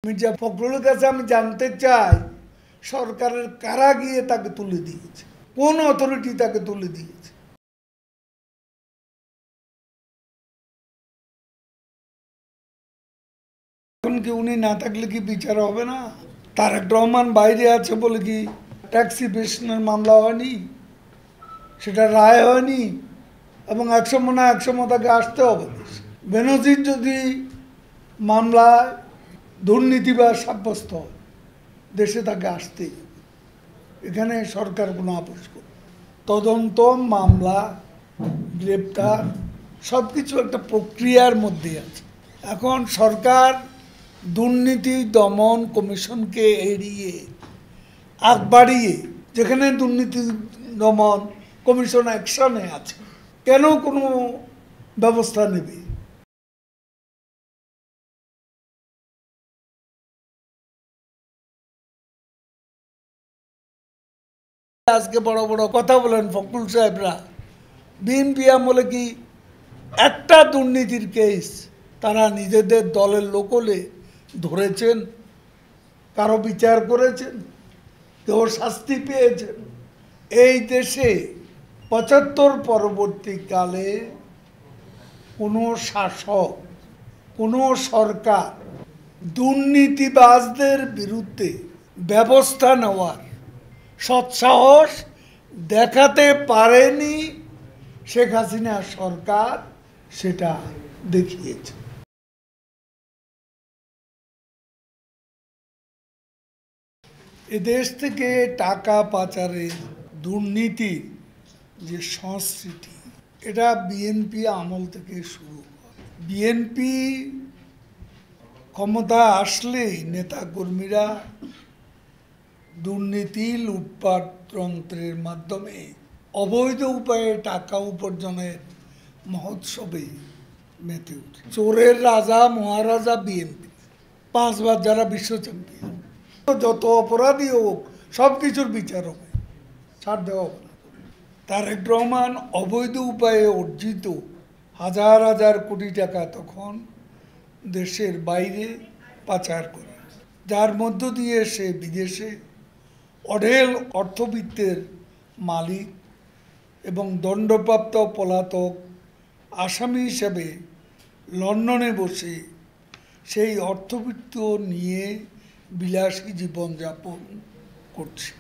মির্জা ফখরুলের কাছে আমি জানতে চাই সরকারের কারা গিয়ে তাকে তুলে দিয়েছে, কোন অথরিটি তাকে তুলে দিয়েছে। এখন কি উনি না থাকলে কি বিচার হবে না? তারেক রহমান বাইরে আছে বলে কি ট্যাক্সি পেশনের মামলা হয়নি, সেটা রায় হয়নি, এবং 100 তাকে আসতে হবে। বেনজির যদি মামলায় দুর্নীতিবাজ সাব্যস্ত হয়, দেশে তাকে আসতেই হবে। এখানে সরকার কোনো আপোষ করে তদন্ত, মামলা, গ্রেপ্তার সব কিছু একটা প্রক্রিয়ার মধ্যে আছে। এখন সরকার দুর্নীতি দমন কমিশনকে এড়িয়ে আগ বাড়িয়ে, যেখানে দুর্নীতি দমন কমিশন অ্যাকশনে আছে, কেন কোনো ব্যবস্থা নেবে? আজকে বড় বড় কথা বলেন ফখরুল সাহেবরা, বিএনপি আমলে কি একটা দুর্নীতির কেস তারা নিজেদের দলের লোকলে ধরেছেন, কারো বিচার করেছেন, কেউ শাস্তি পেয়েছেন? এই দেশে ৭৫ পরবর্তীকালে কোনো শাসক, কোনো সরকার দুর্নীতিবাজদের বিরুদ্ধে ব্যবস্থা নেওয়ার সৎসাহস দেখাতে পারেনি। শেখ হাসিনা সরকার সেটা দেখিয়েছে। এদেশ থেকে টাকা পাচারের দুর্নীতির যে সংস্কৃতি, এটা বিএনপি আমল থেকে শুরু। বিএনপি ক্ষমতা আসলেই নেতাকর্মীরা দুর্নীতি, লুটপাট তন্ত্রের মাধ্যমে অবৈধ উপায়ে টাকা উপার্জনের মহোৎসবে মেতে উঠে। চোরের রাজা মহারাজা বিএনপি, 5 বার যারা বিশ্ব চ্যাম্পিয়ন। যত অপরাধী হোক সব কিছুর বিচার হবে, ছাড় দেওয়া হবে না। তারেক রহমান অবৈধ উপায়ে অর্জিত হাজার হাজার কোটি টাকা তখন দেশের বাইরে পাচার করে, যার মধ্য দিয়ে সে বিদেশে অঢেল অর্থবিত্তের মালিক এবং দণ্ডপ্রাপ্ত পলাতক আসামি হিসাবে লন্ডনে বসে সেই অর্থবিত্ত নিয়ে বিলাসী জীবনযাপন করছে।